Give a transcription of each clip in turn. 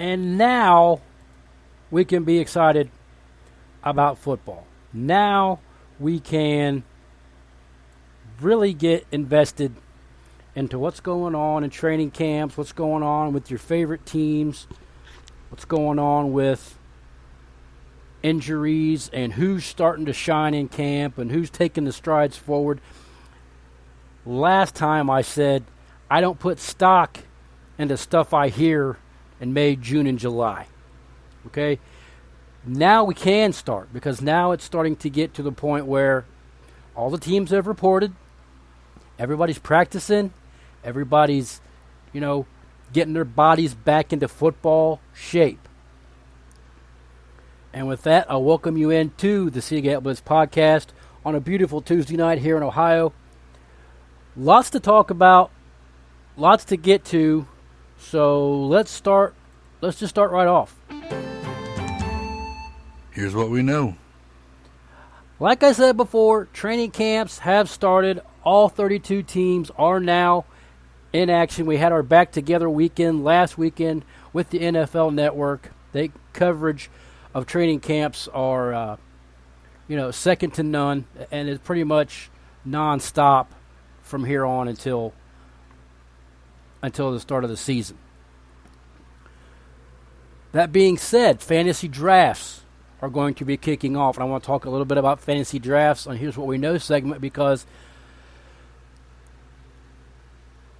And now we can be excited about football. Now we can really get invested into what's going on in training camps, what's going on with your favorite teams, what's going on with injuries, and who's starting to shine in camp and who's taking the strides forward. Last time I said I don't put stock into stuff I hear in May, June, and July. Okay? Now we can start, because now it's starting to get to the point where all the teams have reported, everybody's practicing, everybody's, getting their bodies back into football shape. And with that, I'll welcome you into the Seagate Blitz podcast on a beautiful Tuesday night here in Ohio. Lots to talk about, lots to get to, so let's just start right off. Here's what we know. Like I said before, training camps have started. All 32 teams are now in action. We had our back together weekend last weekend with the NFL Network. The coverage of training camps are, second to none, and it's pretty much nonstop from here on until the start of the season. That being said, fantasy drafts are going to be kicking off, and I want to talk a little bit about fantasy drafts on Here's What We Know segment, because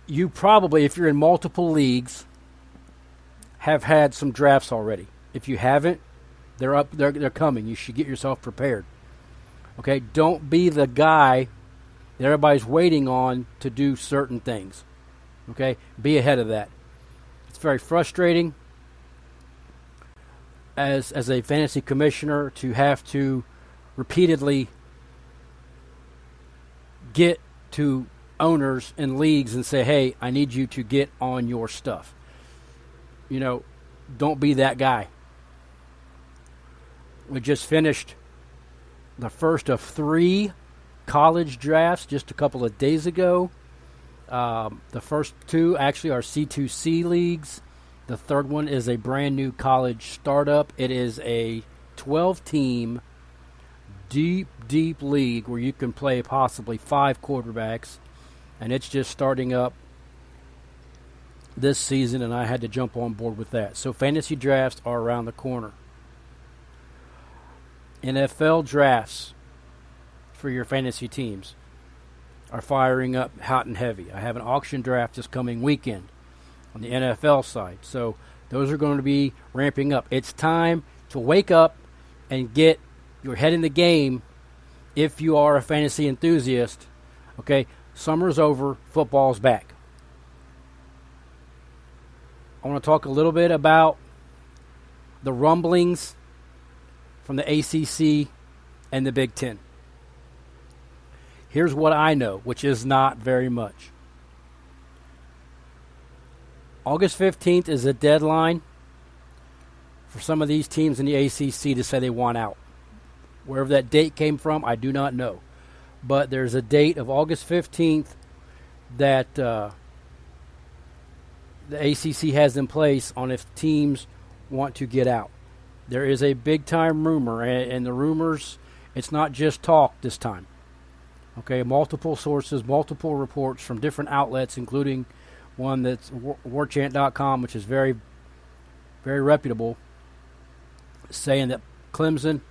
you probably, if you're in multiple leagues, have had some drafts already. If you haven't, they're coming. You should get yourself prepared. Okay, don't be the guy that everybody's waiting on to do certain things. Okay, be ahead of that. It's very frustrating as a fantasy commissioner to have to repeatedly get to owners in leagues and say, hey, I need you to get on your stuff. Don't be that guy. We just finished the first of 3 college drafts just a couple of days ago. The first 2 actually are C2C leagues. The third one is a brand new college startup. It is a 12-team, deep league where you can play possibly 5 quarterbacks. And it's just starting up this season, and I had to jump on board with that. So fantasy drafts are around the corner. NFL drafts for your fantasy teams are firing up hot and heavy. I have an auction draft this coming weekend on the NFL side. So those are going to be ramping up. It's time to wake up and get your head in the game if you are a fantasy enthusiast. Okay, summer's over, football's back. I want to talk a little bit about the rumblings from the ACC and the Big Ten. Here's what I know, which is not very much. August 15th is a deadline for some of these teams in the ACC to say they want out. Wherever that date came from, I do not know. But there's a date of August 15th that the ACC has in place on if teams want to get out. There is a big-time rumor, and the rumors, it's not just talk this time. Okay, multiple sources, multiple reports from different outlets, including one that's warchant.com, which is very, very reputable, saying that Clemson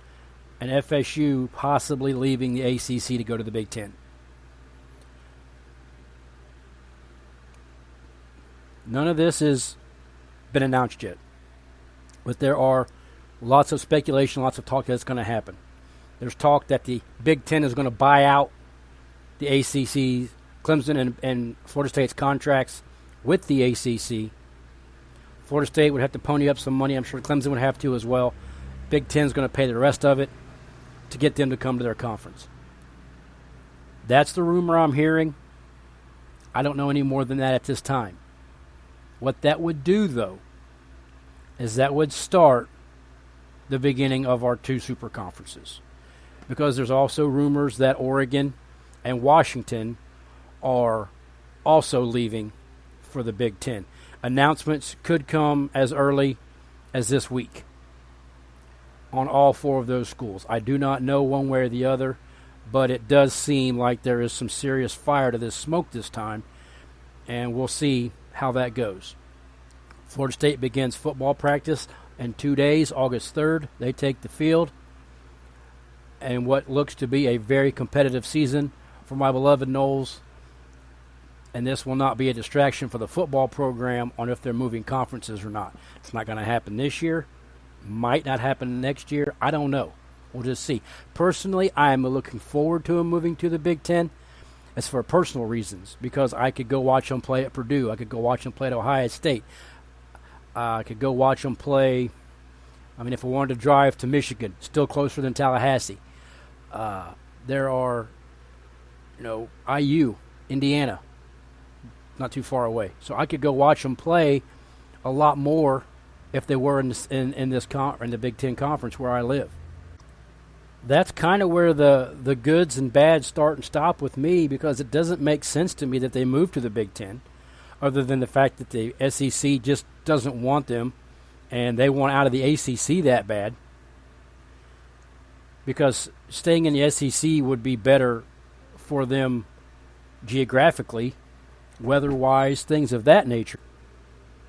and FSU possibly leaving the ACC to go to the Big Ten. None of this has been announced yet, but there are lots of speculation, lots of talk that's going to happen. There's talk that the Big Ten is going to buy out the ACC, Clemson and Florida State's contracts with the ACC. Florida State would have to pony up some money. I'm sure Clemson would have to as well. Big Ten's going to pay the rest of it to get them to come to their conference. That's the rumor I'm hearing. I don't know any more than that at this time. What that would do, though, is that would start the beginning of our 2 super conferences. Because there's also rumors that Oregon and Washington are also leaving for the Big Ten. Announcements could come as early as this week on all 4 of those schools. I do not know one way or the other, but it does seem like there is some serious fire to this smoke this time, and we'll see how that goes. Florida State begins football practice in 2 days, August 3rd. They take the field, and what looks to be a very competitive season for my beloved Noles. And this will not be a distraction for the football program on if they're moving conferences or not. It's not going to happen this year. Might not happen next year. I don't know. We'll just see. Personally, I am looking forward to them moving to the Big Ten. It's for personal reasons, because I could go watch them play at Purdue. I could go watch them play at Ohio State. I could go watch them play. I mean, if I wanted to drive to Michigan, still closer than Tallahassee. There are, IU, Indiana, not too far away. So I could go watch them play a lot more if they were in the Big Ten Conference where I live. That's kind of where the goods and bads start and stop with me, because it doesn't make sense to me that they move to the Big Ten, other than the fact that the SEC just doesn't want them, and they want out of the ACC that bad. Because staying in the SEC would be better for them geographically, weather-wise, things of that nature.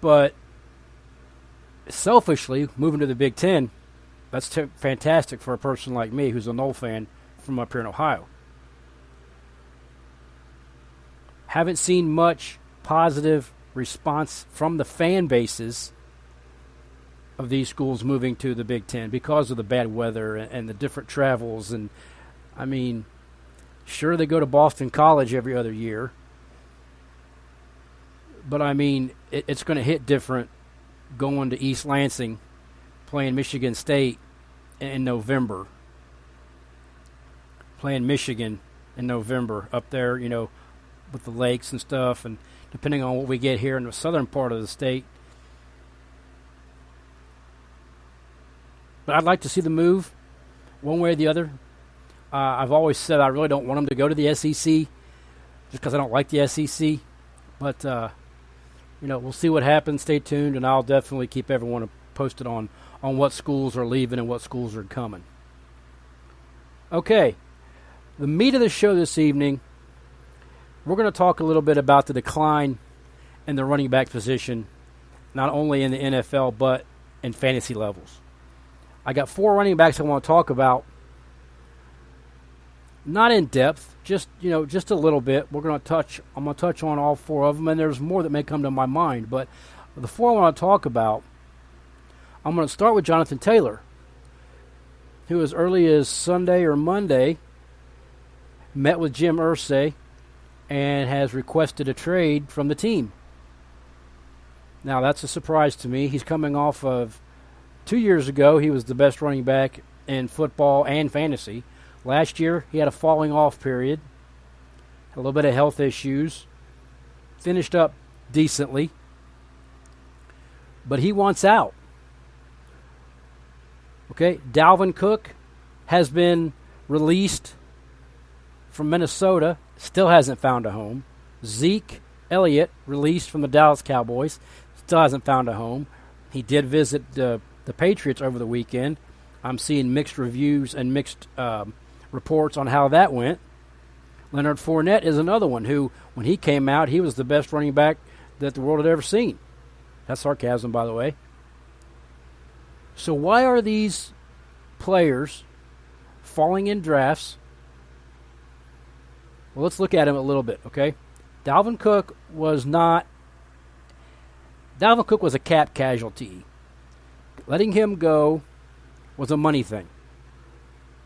But selfishly, moving to the Big Ten, that's fantastic for a person like me who's a Nole fan from up here in Ohio. Haven't seen much positive response from the fan bases of these schools moving to the Big Ten because of the bad weather and the different travels. And, I mean, sure, they go to Boston College every other year, but, I mean, it's going to hit different going to East Lansing, playing Michigan State in November, playing Michigan in November up there, with the lakes and stuff, and depending on what we get here in the southern part of the state. But I'd like to see the move one way or the other. I've always said I really don't want them to go to the SEC just because I don't like the SEC. But, we'll see what happens. Stay tuned, and I'll definitely keep everyone posted on what schools are leaving and what schools are coming. Okay, the meat of the show this evening, we're going to talk a little bit about the decline in the running back position, not only in the NFL but in fantasy levels. I got 4 running backs I want to talk about, not in depth, just a little bit. I'm going to touch on all 4 of them, and there's more that may come to my mind. But the 4 I want to talk about, I'm going to start with Jonathan Taylor, who as early as Sunday or Monday met with Jim Irsay and has requested a trade from the team. Now, that's a surprise to me. He's coming off of 2 years ago, he was the best running back in football and fantasy. Last year, he had a falling off period, a little bit of health issues, finished up decently, but he wants out. Okay, Dalvin Cook has been released from Minnesota, still hasn't found a home. Zeke Elliott, released from the Dallas Cowboys, still hasn't found a home. He did visit the Patriots over the weekend. I'm seeing mixed reviews and mixed reports on how that went. Leonard Fournette is another one who, when he came out, he was the best running back that the world had ever seen. That's sarcasm, by the way. So why are these players falling in drafts? Well, let's look at him a little bit, okay? Dalvin Cook was a cap casualty. Letting him go was a money thing.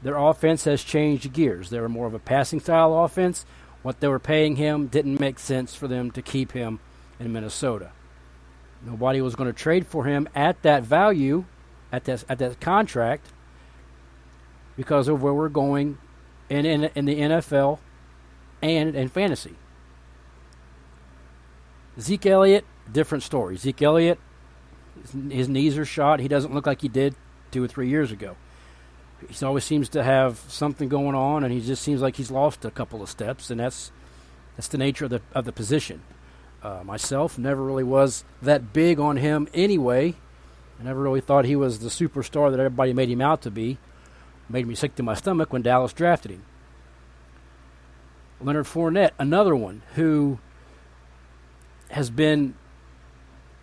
Their offense has changed gears. They were more of a passing style offense. What they were paying him didn't make sense for them to keep him in Minnesota. Nobody was going to trade for him at that value, at that contract, because of where we're going in the NFL and in fantasy. Zeke Elliott, different story. Zeke Elliott, his knees are shot. He doesn't look like he did 2 or 3 years ago. He always seems to have something going on, and he just seems like he's lost a couple of steps, and that's the nature of the position. Myself never really was that big on him anyway, I never really thought he was the superstar that everybody made him out to be. Made me sick to my stomach when Dallas drafted him. Leonard Fournette, another one who has been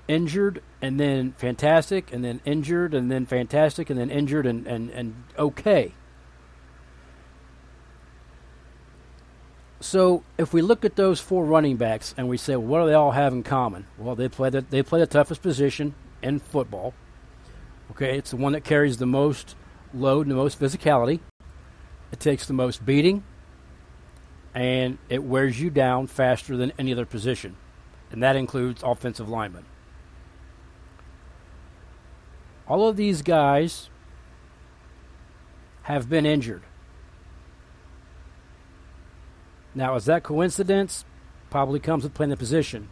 injured and then fantastic and then injured and then fantastic and then injured and okay. So if we look at those 4 running backs and we say, well, what do they all have in common? Well, they play the toughest position in football. Okay, it's the one that carries the most load and the most physicality. It takes the most beating, and it wears you down faster than any other position, and that includes offensive linemen. All of these guys have been injured. Now, is that coincidence? Probably comes with playing the position.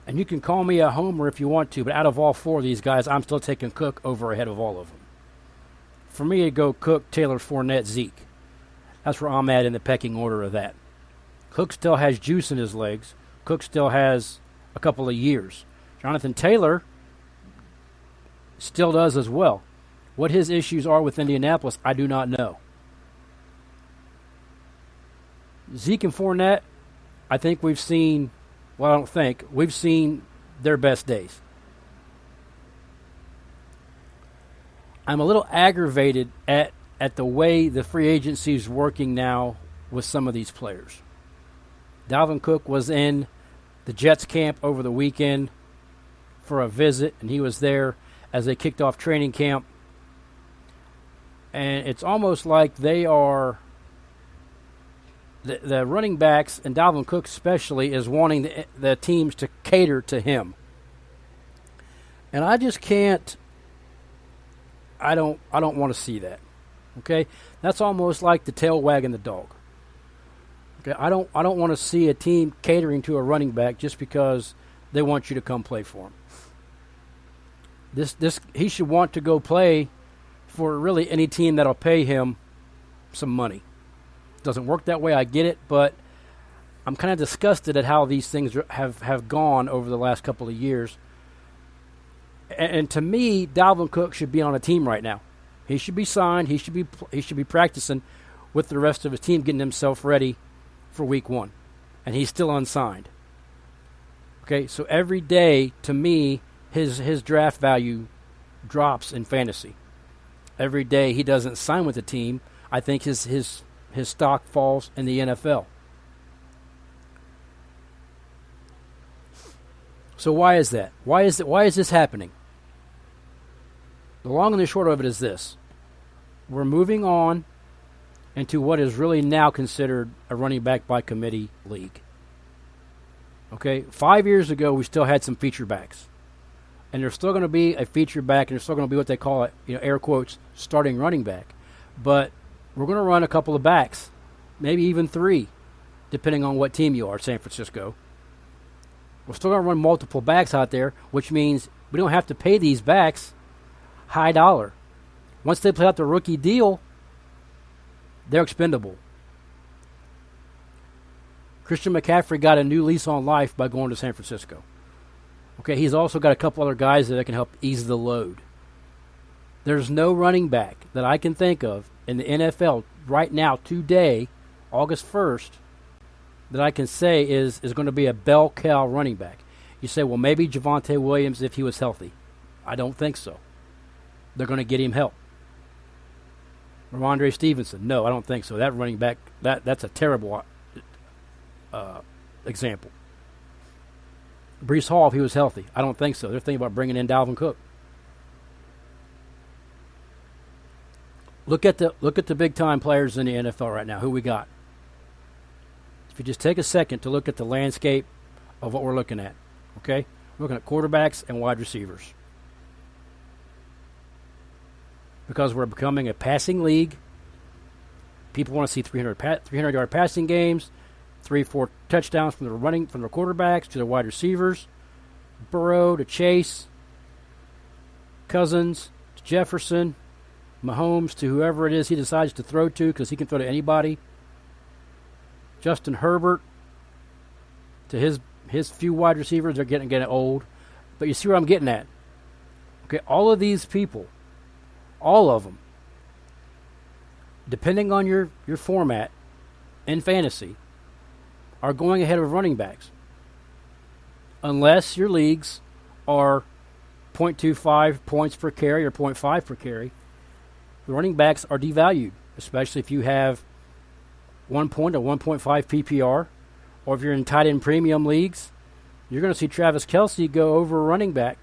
And you can call me a homer if you want to, but out of all 4 of these guys, I'm still taking Cook over ahead of all of them. For me, it'd go Cook, Taylor, Fournette, Zeke. That's where I'm at in the pecking order of that. Cook still has juice in his legs. Cook still has a couple of years. Jonathan Taylor still does as well. What his issues are with Indianapolis, I do not know. Zeke and Fournette, I think we've seen, well, I don't think, we've seen their best days. I'm a little aggravated at the way the free agency is working now with some of these players. Dalvin Cook was in the Jets camp over the weekend for a visit, and he was there as they kicked off training camp. And it's almost like they are, the running backs, and Dalvin Cook especially, is wanting the teams to cater to him. And I just can't, I don't want to see that. Okay? That's almost like the tail wagging the dog. Okay? I don't want to see a team catering to a running back just because they want you to come play for him. He should want to go play for really any team that'll pay him some money. Doesn't work that way, I get it, but I'm kind of disgusted at how these things have gone over the last couple of years. And to me, Dalvin Cook should be on a team right now. He should be signed. He should be practicing with the rest of his team, getting himself ready for week 1. And he's still unsigned. Okay, so every day, to me, his draft value drops in fantasy. Every day he doesn't sign with the team, I think his stock falls in the NFL. So why is that? Why is this happening? The long and the short of it is this. We're moving on into what is really now considered a running back by committee league. Okay, 5 years ago we still had some feature backs. And there's still going to be a feature back, and there's still going to be what they call it, air quotes, starting running back. But we're going to run a couple of backs, maybe even 3, depending on what team you are, San Francisco. We're still going to run multiple backs out there, which means we don't have to pay these backs high dollar. Once they play out the rookie deal, they're expendable. Christian McCaffrey got a new lease on life by going to San Francisco. Okay, he's also got a couple other guys that can help ease the load. There's no running back that I can think of in the NFL right now, today, August 1st, that I can say is going to be a bell cow running back. You say, well, maybe Javonte Williams if he was healthy. I don't think so. They're going to get him help. Ramondre Stevenson, no, I don't think so. That running back, that's a terrible example. Breece Hall, if he was healthy, I don't think so. They're thinking about bringing in Dalvin Cook. Look at the big time players in the NFL right now. Who we got? If you just take a second to look at the landscape of what we're looking at, okay? We're looking at quarterbacks and wide receivers. Because we're becoming a passing league. People want to see 300-yard passing games, 3-4 touchdowns from the quarterbacks to the wide receivers, Burrow to Chase, Cousins to Jefferson, Mahomes to whoever it is he decides to throw to, because he can throw to anybody, Justin Herbert to his few wide receivers. They're getting old, but you see what I'm getting at. Okay, all of these people, all of them, depending on your format in fantasy, are going ahead of running backs. Unless your leagues are 0.25 points per carry or 0.5 per carry, the running backs are devalued, especially if you have 1 point or 1.5 PPR, or if you're in tight end premium leagues, you're going to see Travis Kelce go over a running back,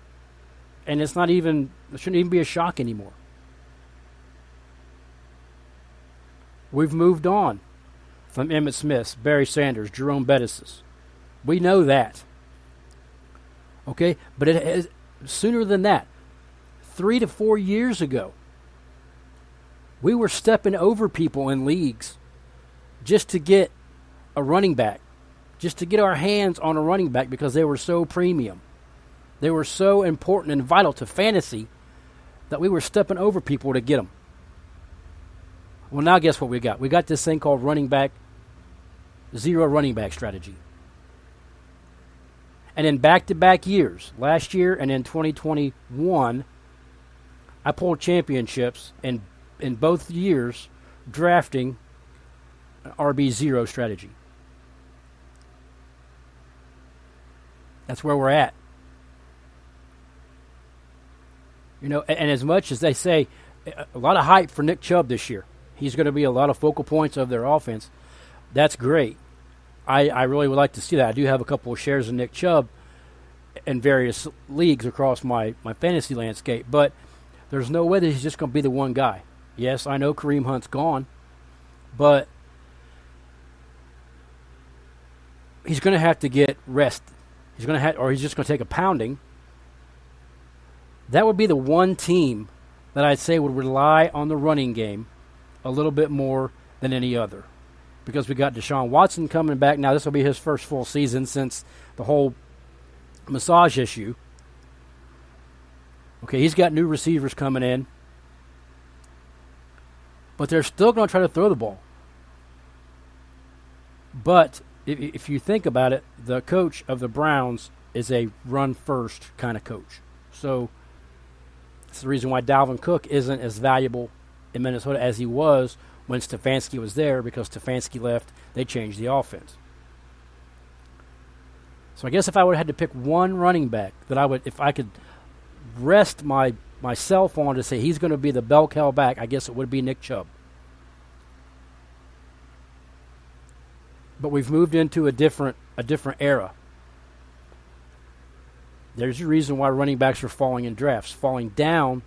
and it shouldn't even be a shock anymore. We've moved on from Emmitt Smiths, Barry Sanders, Jerome Bettis. We know that. Okay, but it has, sooner than that, 3 to 4 years ago, we were stepping over people in leagues just to get a running back, just to get our hands on a running back because they were so premium. They were so important and vital to fantasy that we were stepping over people to get them. Well, now guess what we got? We got this thing called zero running back strategy. And in back-to-back years, last year and in 2021, I pulled championships in both years drafting an RB0 strategy. That's where we're at. You know, and as much as they say, a lot of hype for Nick Chubb this year. He's going to be a lot of focal points of their offense. That's great. I really would like to see that. I do have a couple of shares of Nick Chubb in various leagues across my fantasy landscape, but there's no way that he's just going to be the one guy. Yes, I know Kareem Hunt's gone, but he's going to have to get rest. He's just going to take a pounding. That would be the one team that I'd say would rely on the running game a little bit more than any other. Because we got Deshaun Watson coming back. Now, this will be his first full season since the whole massage issue. Okay, he's got new receivers coming in. But they're still going to try to throw the ball. But if you think about it, the coach of the Browns is a run-first kind of coach. So that's the reason why Dalvin Cook isn't as valuable in Minnesota as he was when Stefanski was there, because Stefanski left, they changed the offense. So I guess if I would have had to pick one running back that I would, if I could rest myself on to say he's going to be the bell cow back, I guess it would be Nick Chubb. But we've moved into a different era. There's a reason why running backs are falling in drafts, falling down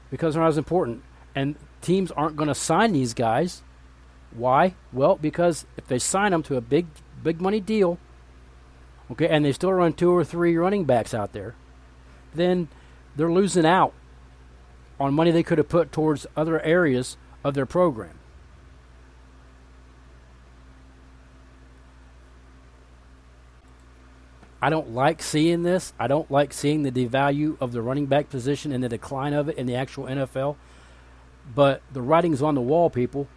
because they're not as important. And teams aren't going to sign these guys. Why? Well, because if they sign them to a big money deal, okay, and they still run 2 or 3 running backs out there, then they're losing out on money they could have put towards other areas of their program. I don't like seeing this. I don't like seeing the devalue of the running back position and the decline of it in the actual NFL. But the writing's on the wall, people.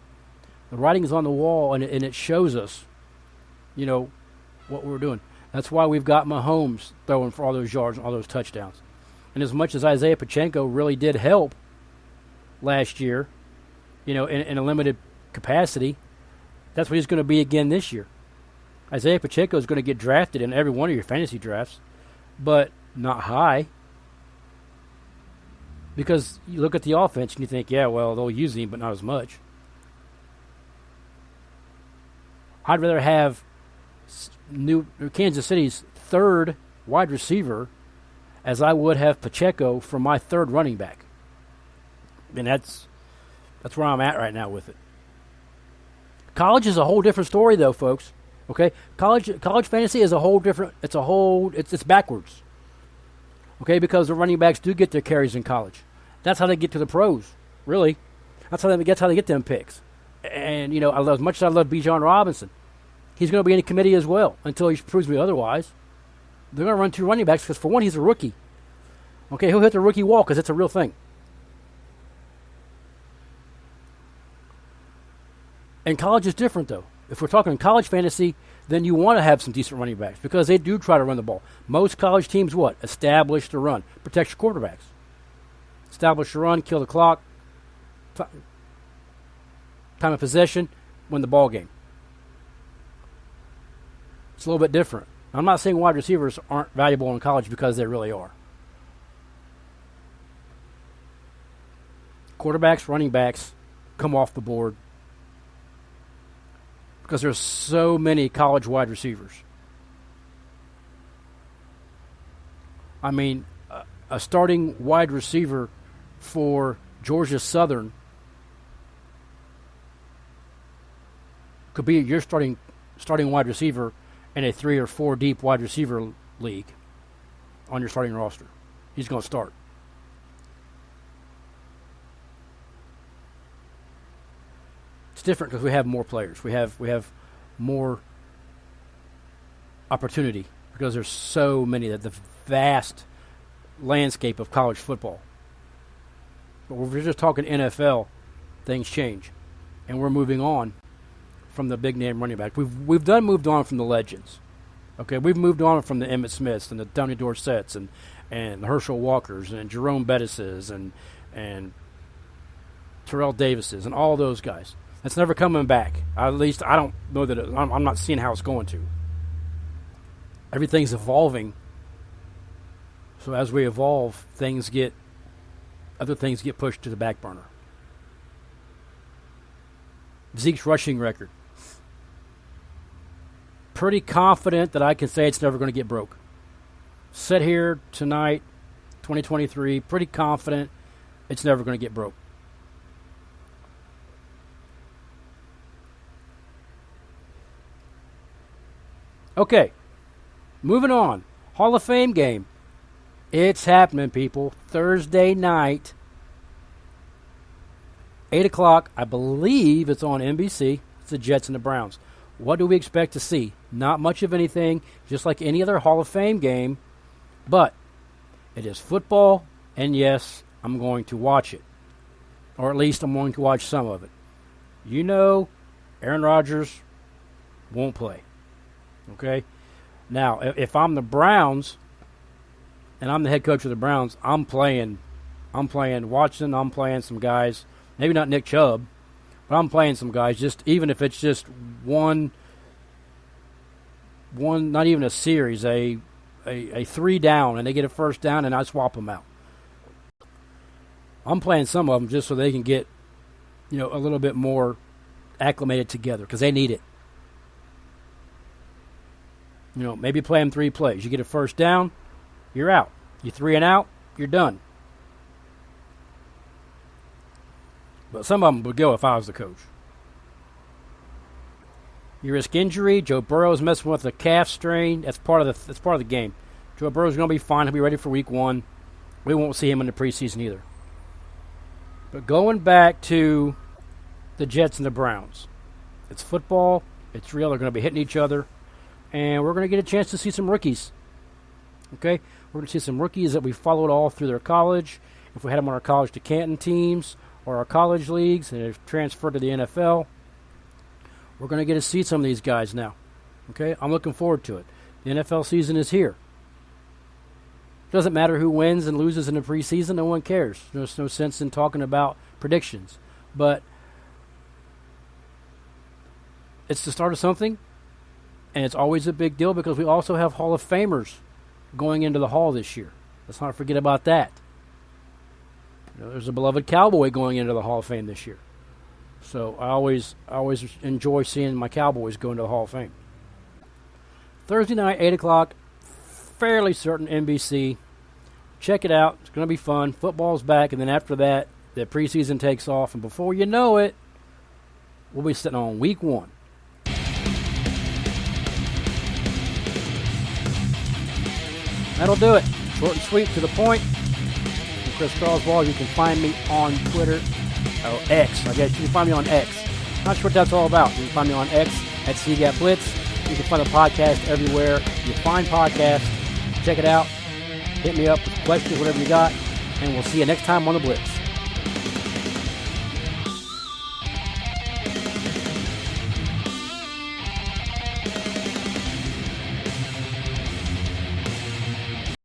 The writing's on the wall, and it shows us, you know, what we're doing. That's why we've got Mahomes throwing for all those yards and all those touchdowns. And as much as Isaiah Pacheco really did help last year, you know, in a limited capacity, that's what he's going to be again this year. Isaiah Pacheco is going to get drafted in every one of your fantasy drafts, but not high. Because you look at the offense and you think, yeah, well, they'll use him, but not as much. I'd rather have Kansas City's third wide receiver as I would have Pacheco for my third running back. And that's where I'm at right now with it. College is a whole different story, though, folks. Okay, college fantasy is a whole different. It's backwards. Okay, because the running backs do get their carries in college. That's how they get to the pros. Really, that's how they get them picks. And you know, as much as I love Bijan Robinson, he's going to be in a committee as well until he proves me otherwise. They're going to run 2 running backs because, for one, he's a rookie. Okay, he'll hit the rookie wall because it's a real thing. And college is different, though. If we're talking college fantasy, then you want to have some decent running backs because they do try to run the ball. Most college teams, what? Establish the run. Protect your quarterbacks. Establish the run, kill the clock, time of possession, win the ball game. It's a little bit different. I'm not saying wide receivers aren't valuable in college because they really are. Quarterbacks, running backs come off the board because there's so many college wide receivers. I mean, a starting wide receiver for Georgia Southern could be your starting wide receiver in a 3 or 4 deep wide receiver league on your starting roster. He's going to start. It's different because we have more players. We have more opportunity because there's so many, that the vast landscape of college football. But if we're just talking NFL, things change, and we're moving on from the big name running back. We've moved on from the legends. Okay, we've moved on from the Emmitt Smiths and the Tony Dorsetts and the Herschel Walkers and Jerome Bettises and Terrell Davises and all those guys. That's never coming back. At least I don't know that I'm not seeing how it's going to. Everything's evolving. So as we evolve, other things get pushed to the back burner. Zeke's rushing record. Pretty confident that I can say it's never going to get broke. Sit here tonight, 2023, pretty confident it's never going to get broke. Okay, moving on. Hall of Fame game. It's happening, people. Thursday night, 8 o'clock. I believe it's on NBC. It's the Jets and the Browns. What do we expect to see? Not much of anything, just like any other Hall of Fame game. But it is football, and yes, I'm going to watch it. Or at least I'm going to watch some of it. You know, Aaron Rodgers won't play. Okay? Now, if I'm the Browns, and I'm the head coach of the Browns, I'm playing Watson, I'm playing some guys, maybe not Nick Chubb, but I'm playing some guys, just even if it's just one, not even a series, a 3 down, and they get a first down, and I swap them out. I'm playing some of them just so they can get, a little bit more acclimated together because they need it. Maybe play them 3 plays. You get a first down, you're out. You 3 and out, you're done. But some of them would go if I was the coach. You risk injury. Joe Burrow's messing with a calf strain. That's part of the game. Joe Burrow's going to be fine. He'll be ready for week 1. We won't see him in the preseason either. But going back to the Jets and the Browns, it's football. It's real. They're going to be hitting each other. And we're going to get a chance to see some rookies. Okay? We're going to see some rookies that we followed all through their college. If we had them on our college to Canton teams or our college leagues and they've transferred to the NFL, we're going to get to see some of these guys now. Okay? I'm looking forward to it. The NFL season is here. Doesn't matter who wins and loses in the preseason. No one cares. There's no sense in talking about predictions. But it's the start of something, and it's always a big deal because we also have Hall of Famers going into the Hall this year. Let's not forget about that. There's a beloved Cowboy going into the Hall of Fame this year. So I always enjoy seeing my Cowboys go into the Hall of Fame. Thursday night, 8 o'clock, fairly certain NBC. Check it out. It's going to be fun. Football's back, and then after that, the preseason takes off, and before you know it, we'll be sitting on week 1. That'll do it. Short and sweet, to the point. I'm Chris Croswell. You can find me on Twitter. Oh, X. I guess you can find me on X. Not sure what that's all about. You can find me on X at CGAT Blitz. You can find the podcast everywhere you find podcasts. Check it out. Hit me up with questions, whatever you got. And we'll see you next time on The Blitz.